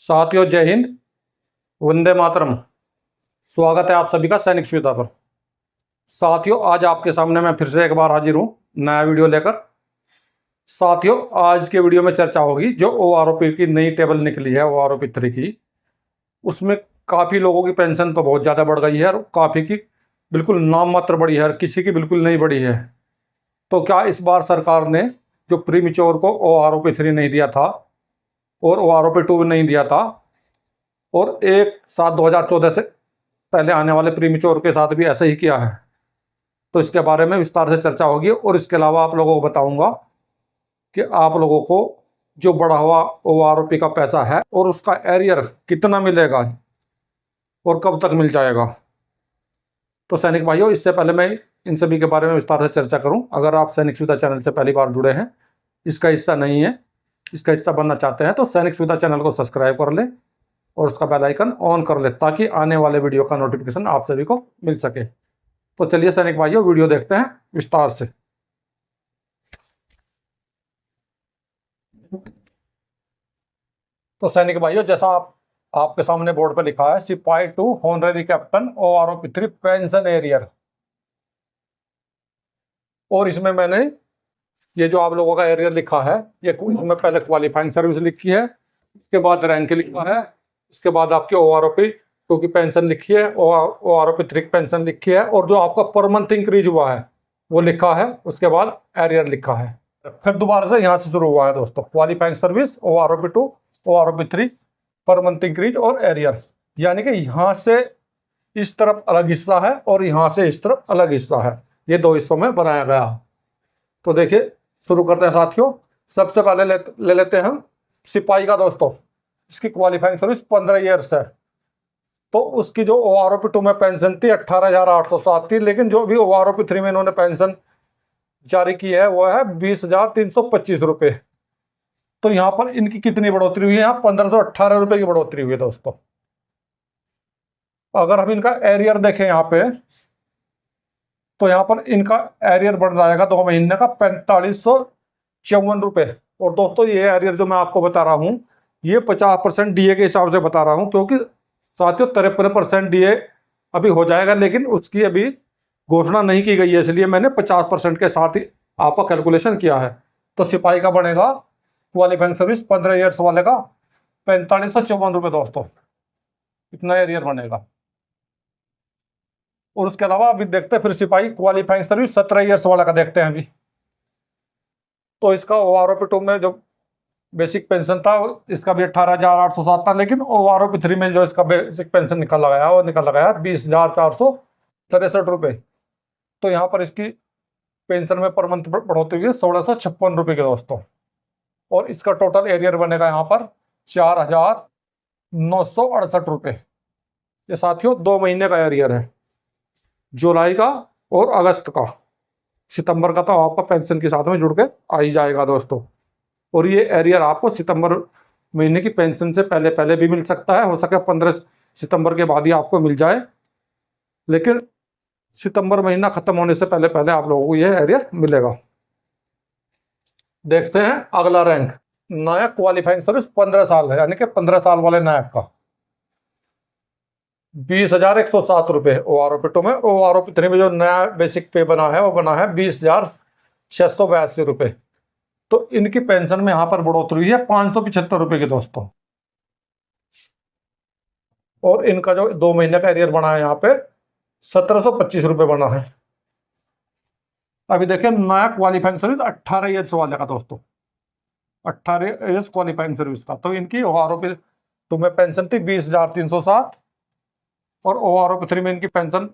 साथियों, जय हिंद, वंदे मातरम। स्वागत है आप सभी का सैनिक सुविधा पर। साथियों, आज आपके सामने मैं फिर से एक बार हाजिर हूँ नया वीडियो लेकर। साथियों, आज के वीडियो में चर्चा होगी जो OROP की नई टेबल निकली है OROP 3 की। उसमें काफ़ी लोगों की पेंशन तो बहुत ज़्यादा बढ़ गई है और काफ़ी की बिल्कुल नाम मात्र बढ़ी है, किसी की बिल्कुल नहीं बढ़ी है। तो क्या इस बार सरकार ने जो प्री मैच्योर को OROP 3 नहीं दिया था और OROP 2 नहीं दिया था और 1/7/2014 से पहले आने वाले प्री मैच्योर के साथ भी ऐसा ही किया है, तो इसके बारे में विस्तार से चर्चा होगी। और इसके अलावा आप लोगों को बताऊंगा कि आप लोगों को जो बढ़ा हुआ OROP का पैसा है और उसका एरियर कितना मिलेगा और कब तक मिल जाएगा। तो सैनिक भाइयों, इससे पहले मैं इन सभी के बारे में विस्तार से चर्चा करूं, अगर आप सैनिक सुविधा चैनल से पहली बार जुड़े हैं, इसका हिस्सा नहीं है, इसका हिस्सा बनना चाहते हैं, तो सैनिक सुविधा चैनल को सब्सक्राइब कर लें और उसका बेल आइकन ऑन कर ले ताकि आने वाले वीडियो का नोटिफिकेशन आप सभी को मिल सके। तो चलिए सैनिक भाइयों, वीडियो देखते हैं विस्तार से। तो सैनिक भाइयों, जैसा आपके सामने बोर्ड पर लिखा है, सिपाही to honorary captain OROP 3 pension arrear. और इसमें मैंने ये जो आप लोगों का एरियर लिखा है, ये इसमें पहले क्वालिफाइंग सर्विस लिखी है, इसके बाद रैंक लिखा है, इसके बाद आपकी OROP 2 की पेंशन लिखी है, OROP 3 की पेंशन लिखी है, और जो आपका पर मंथ इंक्रीज हुआ है वो लिखा है, उसके बाद एरियर लिखा है। फिर दोबारा से यहाँ से शुरू हुआ है दोस्तों, qualifying service, OROP 2, OROP 3, per month increase और एरियर। यानी कि यहाँ से इस तरफ अलग हिस्सा है और यहाँ से इस तरफ अलग हिस्सा है, ये दो हिस्सों में बनाया गया। तो देखिए, शुरू करते हैं साथियों। सबसे पहले ले लेते हैं हम सिपाही का दोस्तों। इसकी क्वालिफाइंग सर्विस 15 ईयर्स है। तो उसकी जो OROP 2 में पेंशन थी 18,807 थी, लेकिन जो भी OROP 3 में इन्होंने पेंशन जारी की है वो है 20,325 रुपये। तो यहाँ पर इनकी कितनी बढ़ोतरी हुई है? यहाँ 1,518 रुपये की बढ़ोतरी हुई है दोस्तों। अगर हम इनका एरियर देखें यहाँ पे, तो यहाँ पर इनका एरियर बढ़ जाएगा 2 महीने का 4554 रुपये। और दोस्तों, ये एरियर जो मैं आपको बता रहा हूँ, ये 50% DA के हिसाब से बता रहा हूँ, क्योंकि साथियों 53% DA अभी हो जाएगा, लेकिन उसकी अभी घोषणा नहीं की गई है, इसलिए मैंने 50% के साथ ही आपका कैलकुलेशन किया है। तो सिपाही का बनेगा क्वालिफाइंग सर्विस 15 ईयर्स वाले का 4554 रुपये दोस्तों, इतना एरियर बनेगा। और उसके अलावा अभी देखते हैं फिर सिपाही क्वालिफाइंग सर्विस 17 ईयर्स वाला का देखते हैं अभी। तो इसका OROP 2 में जो बेसिक पेंशन था इसका भी 18,807 था, लेकिन OROP 3 में जो इसका बेसिक पेंशन निकल लगाया वो निकल लगाया 20,463 रुपये। तो यहाँ पर इसकी पेंशन में पर मंथ बढ़ोतरी हुई 1,656 रुपये के दोस्तों। और इसका टोटल एरियर बनेगा यहाँ पर 4,968 रुपये। ये साथियों 2 महीने का एरियर है, जुलाई का और अगस्त का। सितंबर का तो आपका पेंशन के साथ में जुड़ के आ ही जाएगा दोस्तों। और ये एरियर आपको सितंबर महीने की पेंशन से पहले पहले भी मिल सकता है, हो सके 15 सितंबर के बाद ही आपको मिल जाए, लेकिन सितंबर महीना खत्म होने से पहले पहले आप लोगों को ये एरियर मिलेगा। देखते हैं अगला रैंक। नायक क्वालिफाइंग सर्विस 15 साल है, यानी कि 15 साल वाले नायक का 20,107 रुपये OROP 2 में। OROP 3 में जो नया बेसिक पे बना है वो बना है 20,682 रुपये। तो इनकी पेंशन में यहाँ पर बढ़ोतरी हुई है 575 रुपये की दोस्तों। और इनका जो 2 महीने का एरियर बना है यहाँ पे 1,725 रुपये बना है। अभी देखिए नया क्वालिफाइंग सर्विस 18 ईयर्स वाले का दोस्तों, 18 ईयर्स क्वालिफाइंग सर्विस का। तो इनकी OROP 2 में पेंशन थी 20,307 और OROP 3 में इनकी पेंशन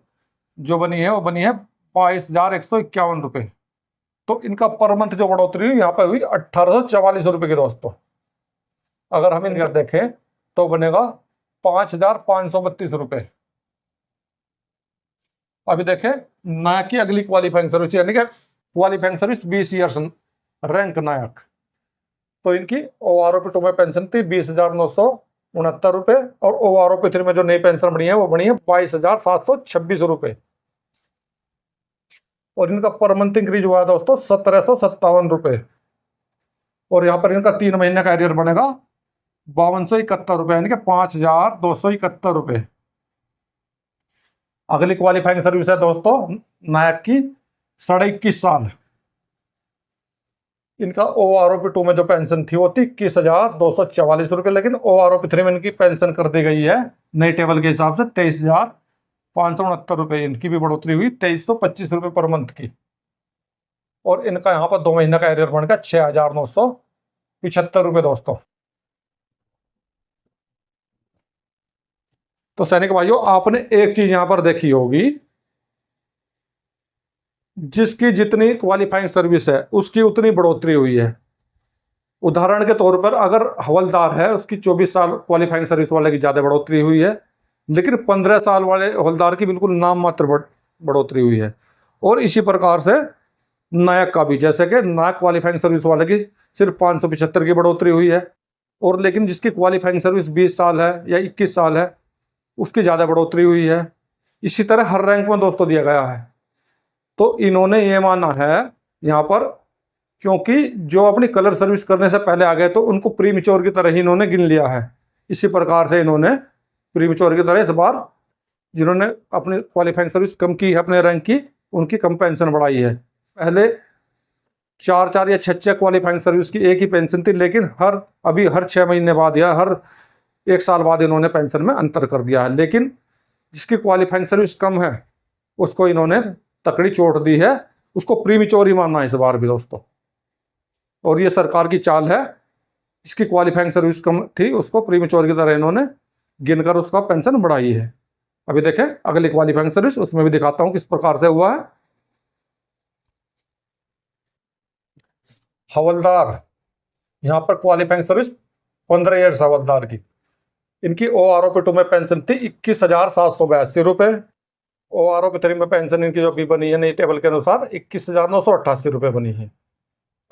जो बनी है वो बनी है 22,151 रुपये। तो इनका पर मंथ जो बढ़ोतरी हुई यहाँ पर हुई 1,844 रुपये के दोस्तों। अगर हम इनका देखें तो बनेगा 5,532 रुपये। अभी देखें नायक की अगली क्वालिफाइंग सर्विस, यानी कि क्वालिफाइंग सर्विस 20 ईयर्स रैंक नायक। तो इनकी OROP 2 में पेंशन थी 20,969 रुपये और OROP 3 में जो नई पेंशन बनी है वो बनी है 22,726 रुपये। और इनका पर मंथ इंक्रीज हुआ है दोस्तों 1,757 रुपये। और यहाँ पर इनका 3 महीने का एरियर बनेगा ₹5271, यानी कि 5271। अगली क्वालिफाइंग सर्विस है दोस्तों नायक की 21.5 साल। इनका OROP 2 में जो पेंशन थी वो थी 21,244 रुपये, लेकिन OROP 3 में इनकी पेंशन कर दी गई है नई टेबल के हिसाब से 23,569 रुपये। इनकी भी बढ़ोतरी हुई 2325 रुपये पर मंथ की। और इनका यहाँ पर 2 महीने का एरियर बनकर 6,975 रुपये दोस्तों। तो सैनिक भाइयों, आपने एक चीज यहां पर देखी होगी, जिसकी जितनी क्वालिफाइंग सर्विस है उसकी उतनी बढ़ोतरी हुई है। उदाहरण के तौर पर अगर हवलदार है, उसकी 24 साल क्वालिफाइंग सर्विस वाले की ज्यादा बढ़ोतरी हुई है, लेकिन 15 साल वाले हवलदार की बिल्कुल नाम मात्र बढ़ोतरी हुई है। और इसी प्रकार से नायक का भी, जैसे कि नायक क्वालिफाइंग सर्विस वाले की सिर्फ 575 की बढ़ोतरी हुई है, और लेकिन जिसकी क्वालिफाइंग सर्विस 20 साल है या 21 साल है उसकी ज़्यादा बढ़ोतरी हुई है। इसी तरह हर रैंक में दोस्तों दिया गया है। तो इन्होंने ये माना है यहाँ पर, क्योंकि जो अपनी कलर सर्विस करने से पहले आ गए तो उनको प्री मैच्योर की तरह ही इन्होंने गिन लिया है। इसी प्रकार से इन्होंने प्री मैच्योर की तरह इस बार जिन्होंने अपनी क्वालिफाइंग सर्विस कम की है अपने रैंक की, उनकी कम पेंशन बढ़ाई है। पहले 4 या 6 क्वालिफाइंग सर्विस की एक ही पेंशन थी, लेकिन अभी हर 6 महीने बाद या हर 1 साल बाद इन्होंने पेंशन में अंतर कर दिया है। लेकिन जिसकी क्वालिफाइंग सर्विस कम है उसको इन्होंने तकड़ी चोट दी है, उसको प्री मैच्योर ही मानना है इस बार भी दोस्तों। और ये सरकार की चाल है, जिसकी क्वालिफाइंग सर्विस कम थी उसको प्री मैच्योर की तरह इन्होंने गिनकर उसका पेंशन बढ़ाई है। अभी देखें अगली क्वालिफाइंग सर्विस, उसमें भी दिखाता हूं किस प्रकार से हुआ है। हवलदार, यहाँ पर क्वालिफाइंग सर्विस 15 ईयर्स हवलदार की, इनकी OROP 2 में पेंशन थी 21,782 रुपये। OROP 3 में पेंशन इनकी जो भी बनी है नई टेबल के अनुसार 21,988 रुपये बनी है।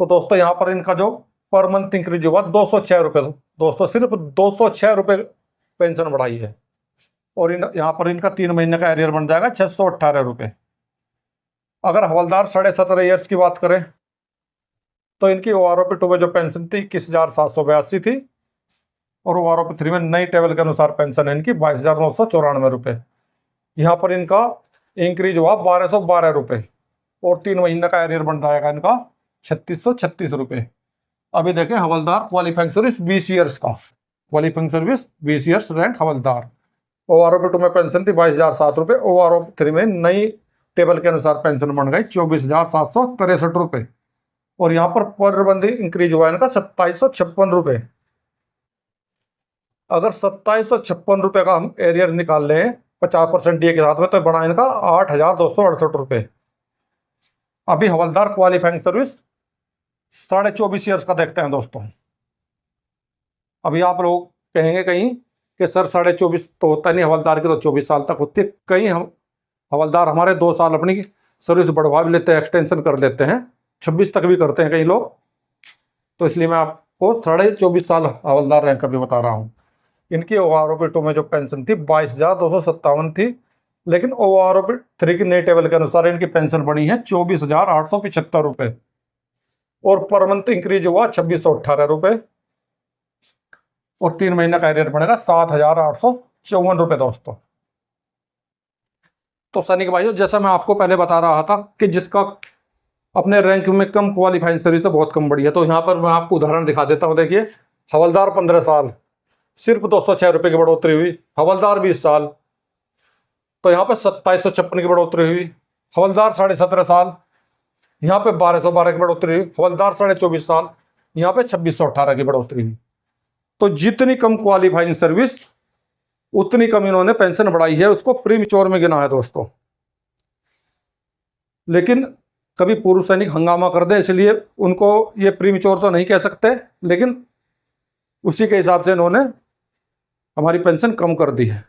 तो दोस्तों यहाँ पर इनका जो पर मंथ इंक्रीज हुआ 206 रुपये दोस्तों, सिर्फ 206 रुपये पेंशन बढ़ाई है। और यहाँ पर इनका 3 महीने का एरियर बन जाएगा 618 रुपये। अगर हवलदार 17.5 ईयर्स की बात करें तो इनकी OROP 2 में जो पेंशन थी 21,782 थी, और OROP 3 में नई टेबल के अनुसार पेंशन है इनकी 22,994 रुपये। यहाँ पर इनका इंक्रीज हुआ 1,212 रुपये, और 3 महीने का एरियर बन जाएगा इनका 3,636 रुपये। अभी देखें हवलदार क्वालिफाइंग सर्विस 20 ईयर्स का, क्वालिफाइंग सर्विस 20 ईयर्स रैंक हवलदार। OROP 2 में पेंशन थी 22,007 रुपये, OROP 3 में नई टेबल के अनुसार पेंशन बन गई 24,763 रुपये। और यहाँ पर बंदी इंक्रीज हुआ इनका 2,756 रुपये। अगर 2,756 रुपये का हम एरियर निकाल लें 50% डीए के साथ में, तो बना इनका 8,268 रुपये। अभी हवलदार क्वालिफाइंग सर्विस 24.5 ईयर्स का देखते हैं दोस्तों। अभी आप लोग कहेंगे कहीं कि सर 24.5 तो होता नहीं, हवलदार की तो 24 साल तक होती है। कहीं हम हवलदार हमारे 2 साल अपनी सर्विस बढ़वा भी लेते हैं, एक्सटेंशन कर लेते हैं, 26 तक भी करते हैं कई लोग। तो इसलिए मैं आपको 24.5 साल हवलदार रैंक का भी बता रहा हूँ। इनकी OROP 2 में जो पेंशन थी 22,257 थी, लेकिन OROP 3 की नई टेबल के अनुसार इनकी पेंशन बढ़ी है 24,875 रुपये, और पर मंथ इंक्रीज हुआ 2,618 रुपये, और 3 महीने का एरियर बढ़ेगा 7,854 रुपये दोस्तों। तो सैनिक भाइयों, जैसा मैं आपको पहले बता रहा था कि जिसका अपने रैंक में कम क्वालिफाइंग सर्विस तो बहुत कम बढ़ी है, तो यहाँ पर मैं आपको उदाहरण दिखा देता हूँ। देखिए हवलदार 15 साल, सिर्फ 206 रुपये की बढ़ोतरी हुई। हवलदार 20 साल, तो यहाँ पर 2,756 की बढ़ोतरी हुई। हवलदार 17.5 साल, यहाँ पे 1,212 की बढ़ोतरी हुई। हवलदार 24.5 साल, यहाँ पे 2,618 की बढ़ोतरी हुई। तो जितनी कम क्वालिफाइंग सर्विस उतनी कम इन्होंने पेंशन बढ़ाई है, उसको प्री मैच्योर में गिना है दोस्तों। लेकिन कभी पूर्व सैनिक हंगामा कर दे, इसलिए उनको ये प्री मैच्योर तो नहीं कह सकते, लेकिन उसी के हिसाब से इन्होंने हमारी पेंशन कम कर दी है।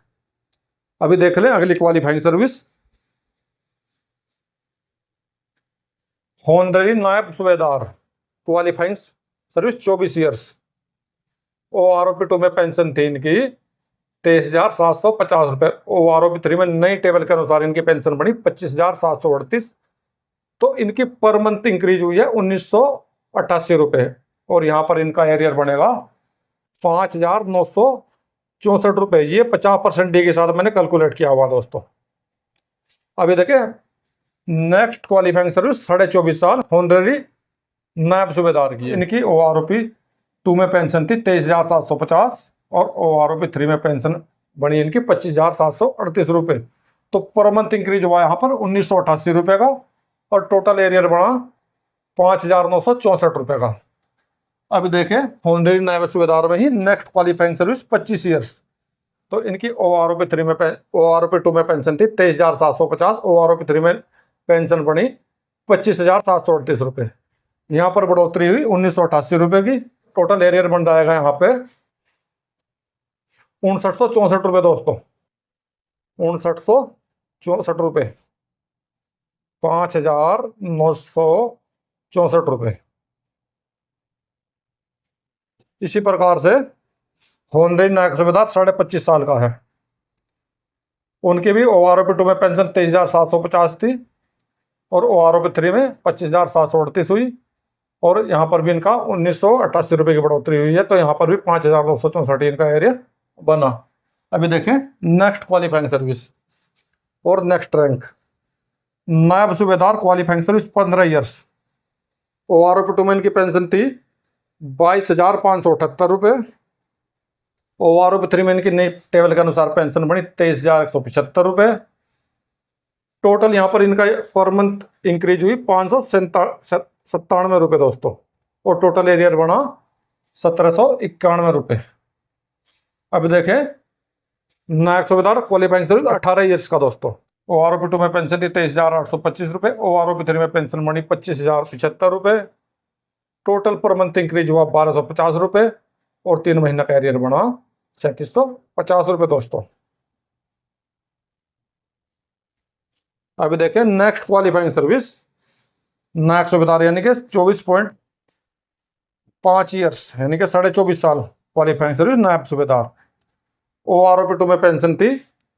अभी देख लें अगली क्वालिफाइंग सर्विस, होनररी नायब सूबेदार क्वालिफाइंग सर्विस 24 ईयर्स। OROP 2 में पेंशन थी इनकी 23,750 रुपये। OROP 3 में नई टेबल के अनुसार इनकी पेंशन बढ़ी 25,738। तो इनकी पर मंथ इंक्रीज हुई है 1,988 रुपये, और यहाँ पर इनका एरियर बनेगा 5,964 ये 50% डी के साथ मैंने कैलकुलेट किया हुआ दोस्तों। अभी देखिए नेक्स्ट क्वालिफाइंग सर्विस 24.5 साल होनररी नायब सूबेदार की। इनकी OROP 2 में पेंशन थी 23,750 और OROP 3 में पेंशन बनी इनकी 25,738 रुपये। तो पर मंथ इंक्रीज हुआ यहाँ पर 1,988 रुपये का और टोटल एरियर बढ़ा 5,964 रुपये का। अब देखें होनररी नायब सूबेदार में ही नेक्स्ट क्वालिफाइंग सर्विस 25 ईयर्स। तो इनकी OROP 3 में OROP 2 में पेंशन थी 23,750, OROP 3 में पेंशन बनी 25,738 रुपये। यहाँ पर बढ़ोतरी हुई 1,988 रुपये की। टोटल एरियर बन जाएगा यहाँ पे 5,964 रुपये दोस्तों, 5,964 रुपये, 5,964 रुपये। इसी प्रकार से होनररी नायब सूबेदार 25.5 साल का है, उनकी भी OROP 2 में पेंशन 23,750 थी और OROP 3 में 25,738 हुई और यहाँ पर भी इनका 1,988 रुपये की बढ़ोतरी हुई है। तो यहाँ पर भी 5,964 इनका एरिया बना। अभी देखें नेक्स्ट क्वालिफाइंग सर्विस और नेक्स्ट रैंक नायब सूबेदार क्वालिफाइंग सर्विस 15 ईयर्स। OROP 2 में इनकी पेंशन थी 22,578 रुपये। OROP 3 में इनकी नई टेबल के अनुसार पेंशन बनी 23,175 रुपये। टोटल यहाँ पर इनका पर मंथ इंक्रीज हुई 597 रुपये दोस्तों और टोटल एरियर बना 1,791 रुपये। अब देखें नायब सूबेदार क्वालिफाइंग सर्विस 18 ईयर्स का दोस्तों। OROP 2 में पेंशन थी 23,825 रुपये, OROP 3 में पेंशन बनी 25,075 रुपये। टोटल पर मंथ इंक्रीज हुआ 1,250 रुपये और 3 महीना का एरियर बना 3,650 रुपये दोस्तों। अभी देखें नेक्स्ट क्वालिफाइंग सर्विस नायब सूबेदार यानी कि 24.5 ईयर्स यानी कि 24.5 साल क्वालिफाइंग सर्विस नायब सूबेदार। OROP 2 में पेंशन थी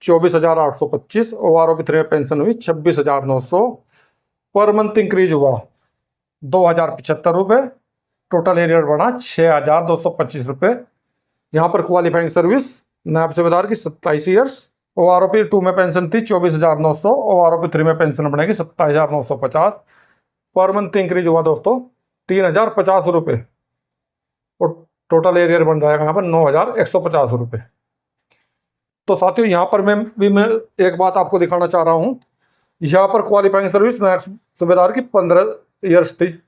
24,825, OROP 3 में पेंशन हुई 26,900। पर मंथ इंक्रीज हुआ 2,075 रुपये। टोटल एरियर बढ़ा 6,225 रुपये। यहाँ पर क्वालिफाइंग सर्विस नायब सूबेदार की 27 ईयर्स। OROP 2 में पेंशन थी 24,900, OROP 3 में पेंशन बनेगी 27,950। पर मंथ इंक्रीज हुआ दोस्तों 3,050 रुपये और टोटल एरियर बन जाएगा यहाँ पर 9,150 रुपये। तो साथियों यहाँ पर मैं एक बात आपको दिखाना चाह रहा हूँ। यहाँ पर क्वालिफाइंग सर्विस नायब सूबेदार की 15 ईयर्स थी,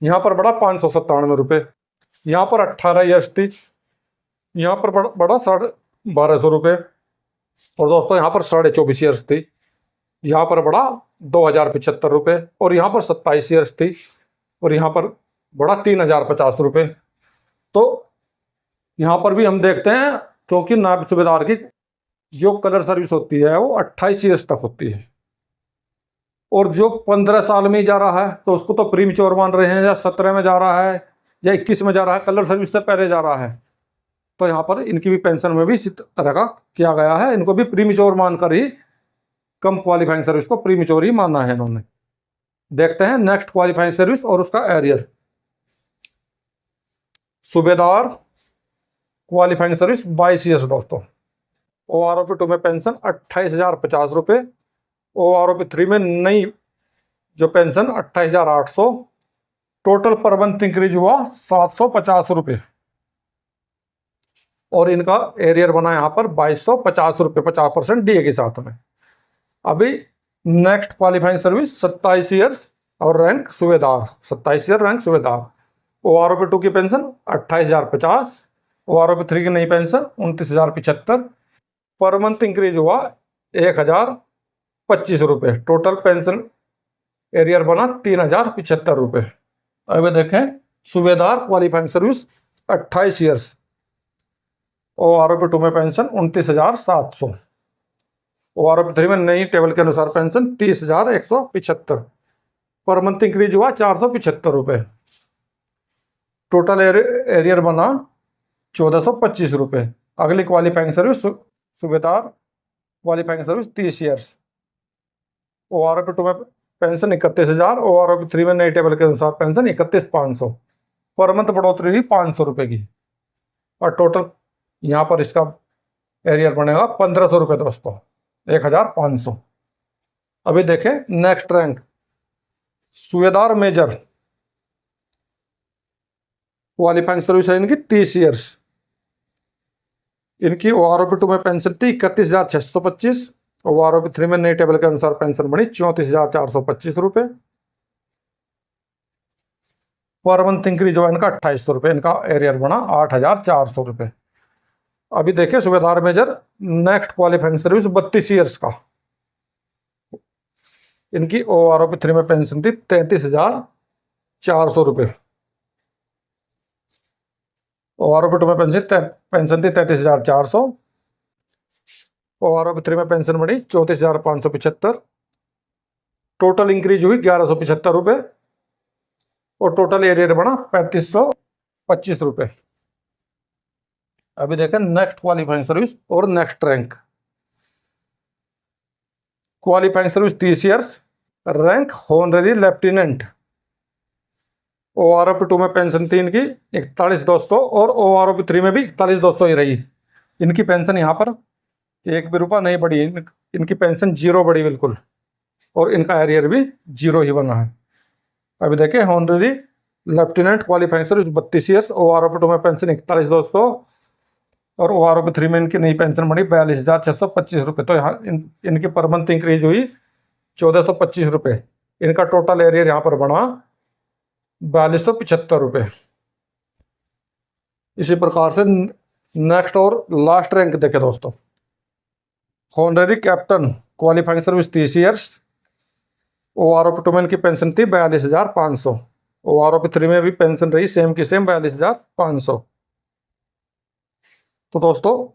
यहाँ पर बढ़ा 597 रुपये। यहाँ पर 18 ईयर्स थी, यहाँ पर बढ़ा 1,250 रुपये। और दोस्तों यहाँ पर 24.5 ईयर्स थी, यहाँ पर बढ़ा 2,075 रुपये। और यहाँ पर 27 ईयर्स थी और यहाँ पर बढ़ा 3,050 रुपये। तो यहाँ पर भी हम देखते हैं क्योंकि नायब सूबेदार की जो कलर सर्विस होती है वो 28 ईयर्स तक होती है और जो 15 साल में ही जा रहा है तो उसको तो प्रीमेच्योर मान रहे हैं, या 17 में जा रहा है या 21 में जा रहा है, कलर सर्विस से पहले जा रहा है। तो यहाँ पर इनकी भी पेंशन में भी इसी तरह का किया गया है, इनको भी प्रीमेच्योर मानकर ही कम क्वालिफाइंग सर्विस को प्रीमेच्योर ही माना है इन्होंने। देखते हैं नेक्स्ट क्वालिफाइंग सर्विस और उसका एरियर। सूबेदार क्वालिफाइंग सर्विस 22 ईयर्स दोस्तों। OROP 2 में पेंशन 28,050 रुपये, OROP 3 में नई जो pension 28,800। Total per month increase हुआ 750 रुपये और इनका एरियर बना यहाँ पर 2,250 रुपये 50% DA के साथ में। अभी नेक्स्ट क्वालिफाइंग सर्विस 27 ईयर्स और रैंक सूबेदार, 27 ईयर रैंक सूबेदार। OROP 2 की पेंशन 28,050, OROP 3 की नई पेंशन 29,075। पर मंथ इंक्रीज हुआ 1,025 रुपये। टोटल पेंशन एरियर बना 3,075 रुपये। अभी देखें सूबेदार क्वालिफाइंग सर्विस 28 ईयर्स, OROP 2 में पेंशन 29,700, OROP 3 में नई टेबल के अनुसार पेंशन 30,175। पर मंथ इंक्रीज हुआ 475 रुपये। टोटल एरियर बना 1,425 रुपये। अगली क्वालिफाइंग सर्विस सूबेदार क्वालिफाइंग सर्विस 30 ईयर्स, OROP 2 में पेंशन 31,000, OROP 3 में नई टेबल के अनुसार पेंशन 31,500। पर मंथ बढ़ोतरी हुई 500 रुपये की। और टोटल यहाँ पर इसका एरियर बनेगा 1500 रुपये दोस्तों, 1500। अभी देखें नेक्स्ट रैंक सूबेदार मेजर, क्वालिफाइंग सर्विस है इनकी 30 ईयर्स। इनकी OROP 2 में पेंशन थी 31,625, OROP 3 में नई टेबल के अनुसार पेंशन बनी 34,425 रुपये। पर मंथ इंक्रीज हुआ इनका 2800 रुपये, इनका एरियर बना 8,400 रुपये। अभी देखिए subedar major next qualifying service 32 years का, इनकी OROP 3 में पेंशन थी 33,400 रुपये। OROP 2 में पेंशन थी 33,400, OROP 3 में पेंशन बढ़ी 34,575। टोटल इंक्रीज हुई 1,175 रुपये और टोटल एरियर बढ़ा 3,525 रुपये। अभी देखें नेक्स्ट क्वालिफाइंग सर्विस और next rank, qualifying service 30 years, rank honorary lieutenant. OROP 2 में पेंशन थी इनकी 41,200 और OROP 3 में भी 41,200 ही रही। इनकी पेंशन यहाँ पर 1 भी रुपया नहीं बढ़ी, इनकी पेंशन जीरो बढ़ी बिल्कुल, और इनका एरियर भी जीरो ही बना है। अभी देखिए honorary lieutenant qualifying service 32 years, OROP 2 में पेंशन 41,200 और OROP 3 में इनकी नई पेंशन बढ़ी 42,625 रुपये। तो यहाँ इनकी पर मंथ इंक्रीज हुई 1,425 रुपये। इनका टोटल एरियर यहाँ पर बढ़ा 4,275 रुपये। इसी प्रकार से नेक्स्ट और लास्ट रैंक देखे दोस्तों, honorary captain qualifying service 30 years, OROP 2 में इनकी पेंशन थी 42,500, OROP 3 में भी पेंशन रही सेम की सेम 42,500। तो दोस्तों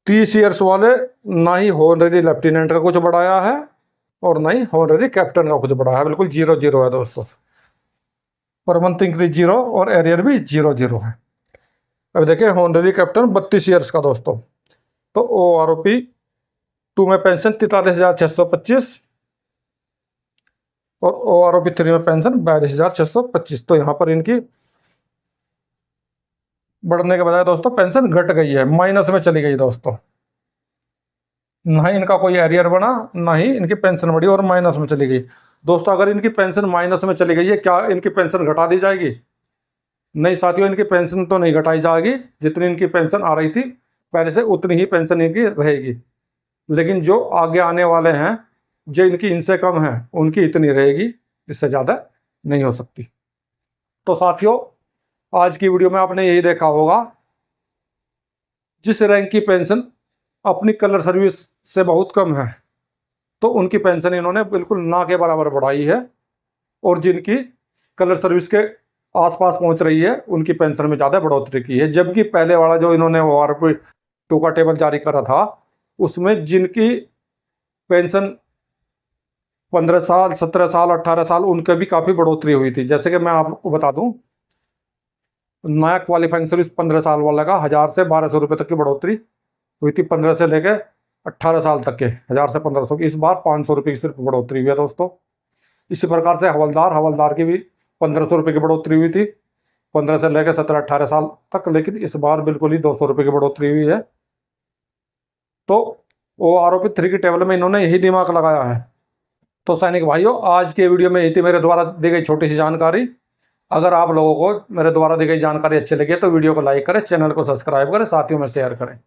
30 ईयर्स वाले ना ही होनररी लेफ्टिनेंट का कुछ बढ़ाया है और ना ही होनररी कैप्टन का कुछ बढ़ाया है, बिल्कुल 0-0 है दोस्तों। पर मंथ इंक्रीज 0 और एरियर भी 0-0 है। अब देखिए होनररी कैप्टन 32 ईयर्स का दोस्तों, तो OROP 2 में पेंशन 43,625 और OROP 3 में पेंशन 42,625। तो यहाँ पर इनकी बढ़ने के बजाय दोस्तों पेंशन घट गई है, माइनस में चली गई दोस्तों। ना ही इनका कोई एरियर बना, ना ही इनकी पेंशन बढ़ी और माइनस में चली गई। दोस्तों अगर इनकी पेंशन माइनस में चली गई है, क्या इनकी पेंशन घटा दी जाएगी? नहीं साथियों, इनकी पेंशन तो नहीं घटाई जाएगी। जितनी इनकी पेंशन आ रही थी पहले से उतनी ही पेंशन इनकी रहेगी, लेकिन जो आगे आने वाले हैं जो इनकी इनसे कम है उनकी इतनी रहेगी, इससे ज़्यादा नहीं हो सकती। तो साथियों आज की वीडियो में आपने यही देखा होगा, जिस रैंक की पेंशन अपनी कलर सर्विस से बहुत कम है तो उनकी पेंशन इन्होंने बिल्कुल ना के बराबर बढ़ाई है, और जिनकी कलर सर्विस के आसपास पहुंच रही है उनकी पेंशन में ज़्यादा बढ़ोतरी की है। जबकि पहले वाला जो इन्होंने OROP 2 का टेबल जारी करा था उसमें जिनकी पेंशन 15 साल, 17 साल, 18 साल, उनके भी काफ़ी बढ़ोतरी हुई थी। जैसे कि मैं आपको बता दूं, नया क्वालिफाइंग सर्विस 15 साल वाला का 1,000 से 1,200 रुपये तक की बढ़ोतरी हुई थी, 15 से लेकर 18 साल तक के 1,000 से 1,500 की। इस बार 500 रुपये की सिर्फ बढ़ोतरी हुई है दोस्तों। इसी प्रकार से हवलदार की भी 1,500 रुपये की बढ़ोतरी हुई थी 15 से लेकर 17-18 साल तक, लेकिन इस बार बिल्कुल ही 200 रुपये की बढ़ोतरी हुई है। तो OROP 3 की टेबल में इन्होंने यही दिमाग लगाया है। तो सैनिक भाइयों आज के वीडियो में यही थी मेरे द्वारा दी गई छोटी सी जानकारी। अगर आप लोगों को मेरे द्वारा दी गई जानकारी अच्छी लगी तो वीडियो को लाइक करें, चैनल को सब्सक्राइब करें, साथियों में शेयर करें।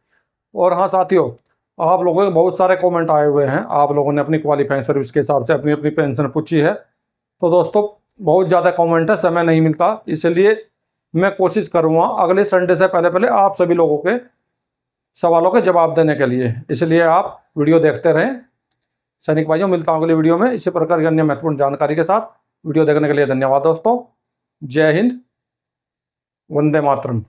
और हाँ साथियों, आप लोगों के बहुत सारे कमेंट आए हुए हैं, आप लोगों ने अपनी क्वालिफाइंग सर्विस के हिसाब से अपनी अपनी पेंशन पूछी है। तो दोस्तों बहुत ज़्यादा कमेंट है, समय नहीं मिलता, इसलिए मैं कोशिश करूँगा अगले संडे से पहले आप सभी लोगों के सवालों के जवाब देने के लिए। इसलिए आप वीडियो देखते रहें। सैनिक भाइयों मिलता हूँ अगली वीडियो में इसी प्रकार की अन्य महत्वपूर्ण जानकारी के साथ। वीडियो देखने के लिए धन्यवाद दोस्तों। जय हिंद, वंदे मातरम।